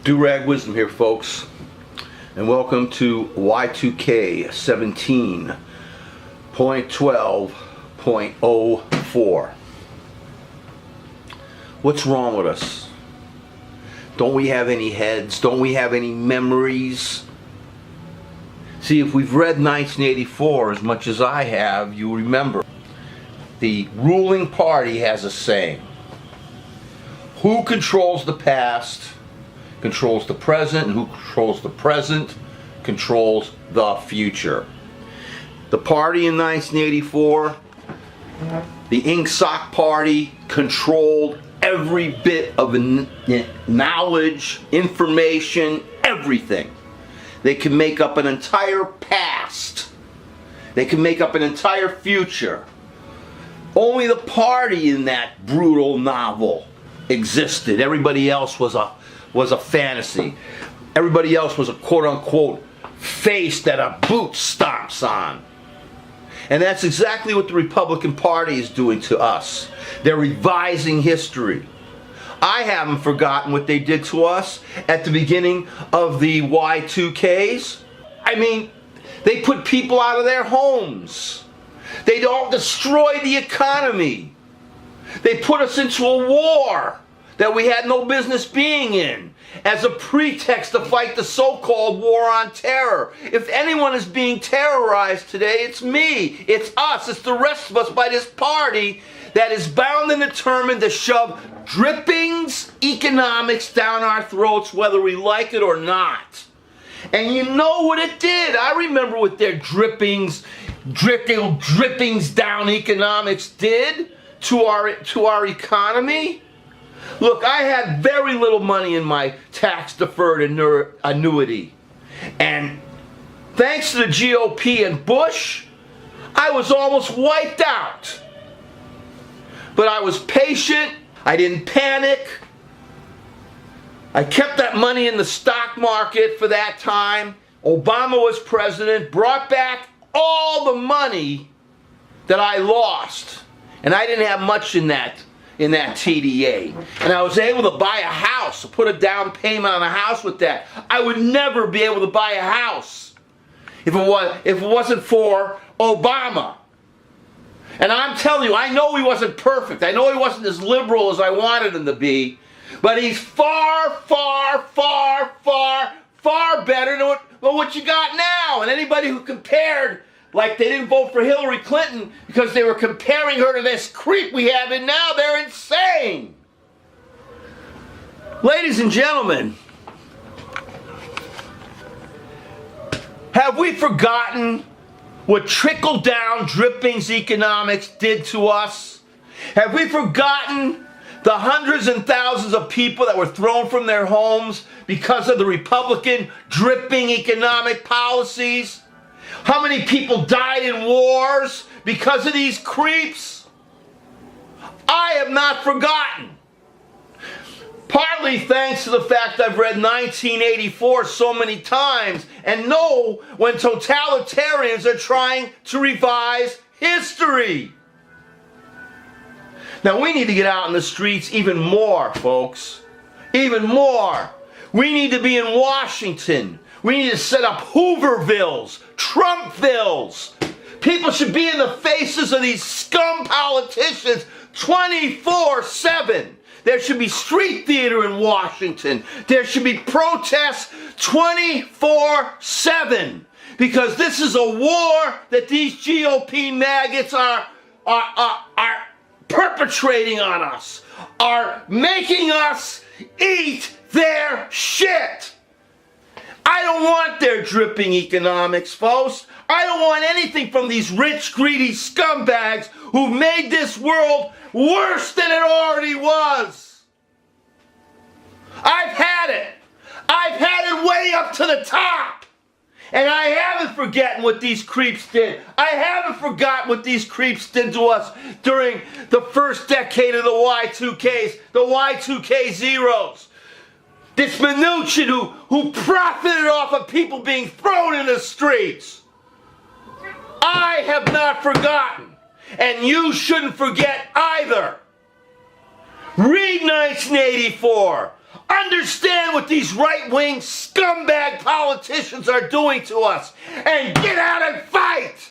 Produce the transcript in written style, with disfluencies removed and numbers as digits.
Do-Rag Wisdom here, folks, and welcome to Y2k 17.12.04. What's wrong with us? Don't we have any heads? Don't we have any memories? See, if we've read 1984 as much as I have, you remember the ruling party has a saying: who controls the past controls the present, and who controls the present controls the future. The party in 1984, the Ink Sock Party, controlled every bit of knowledge, information, everything. They can make up an entire past. They can make up an entire future. Only the party in that brutal novel existed. Everybody else was a fantasy. Everybody else was a quote-unquote face that a boot stomps on. And that's exactly what the Republican Party is doing to us. They're revising history. I haven't forgotten what they did to us at the beginning of the Y2Ks. I mean, they put people out of their homes. They don't destroy the economy. They put us into a war that we had no business being in as a pretext to fight the so-called war on terror. If anyone is being terrorized today, it's me, it's us, it's the rest of us by this party that is bound and determined to shove drippings economics down our throats whether we like it or not. And you know what it did. I remember what their drippings down economics did to our economy. Look, I had very little money in my tax-deferred annuity. And thanks to the GOP and Bush, I was almost wiped out. But I was patient. I didn't panic. I kept that money in the stock market for that time. Obama was president, brought back all the money that I lost. And I didn't have much in that TDA. And I was able to buy a house, to put a down payment on a house with that. I would never be able to buy a house if it wasn't for Obama. And I'm telling you, I know he wasn't perfect. I know he wasn't as liberal as I wanted him to be. But he's far, far, far, far, far better than what you got now. And anybody who compared, like they didn't vote for Hillary Clinton because they were comparing her to this creep we have in now, they're insane. Ladies and gentlemen, have we forgotten what trickle-down drippings economics did to us? Have we forgotten the hundreds and thousands of people that were thrown from their homes because of the Republican dripping economic policies? How many people died in wars because of these creeps? I have not forgotten. Partly thanks to the fact I've read 1984 so many times and know when totalitarians are trying to revise history. Now we need to get out in the streets even more, folks. Even more. We need to be in Washington. We need to set up Hoovervilles, Trumpvilles. People should be in the faces of these scum politicians 24/7. There should be street theater in Washington. There should be protests 24/7. Because this is a war that these GOP maggots are perpetrating on us. Are making us eat their shit. I don't want their dripping economics, folks. I don't want anything from these rich, greedy scumbags who made this world worse than it already was. I've had it. I've had it way up to the top. And I haven't forgotten what these creeps did. I haven't forgotten what these creeps did to us during the first decade of the Y2Ks, the Y2k0's. This Mnuchin who profited off of people being thrown in the streets. I have not forgotten. And you shouldn't forget either. Read 1984. Understand what these right-wing scumbag politicians are doing to us and get out and fight!